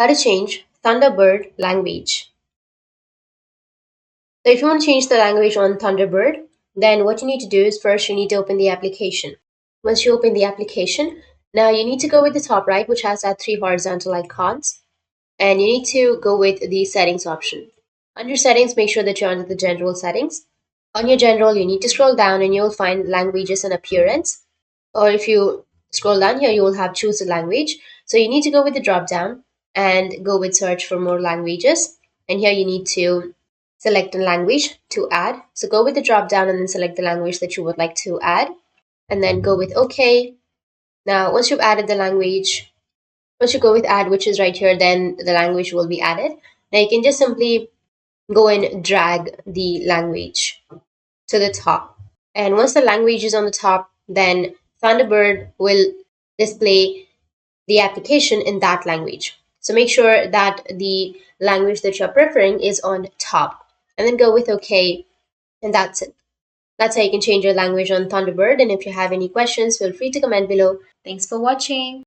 How to change Thunderbird language. So if you want to change the language on Thunderbird, then what you need to do is first you need to open the application. Once you open the application, now you need to go with the top right, which has that three horizontal icons, and you need to go with the settings option. Under settings, make sure that you're under the general settings. On your general, you need to scroll down and you'll find languages and appearance. Or if you scroll down here, you will have choose a language. So you need to go with the drop down and go with search for more languages. And here you need to select a language to add. So go with the drop down and then select the language that you would like to add. And then go with OK. Now, once you've added the language, once you go with add, which is right here, then the language will be added. Now you can just simply go and drag the language to the top. And once the language is on the top, then Thunderbird will display the application in that language. So make sure that the language that you're preferring is on top. And then go with OK, and that's it. That's how you can change your language on Thunderbird. And if you have any questions, feel free to comment below. Thanks for watching.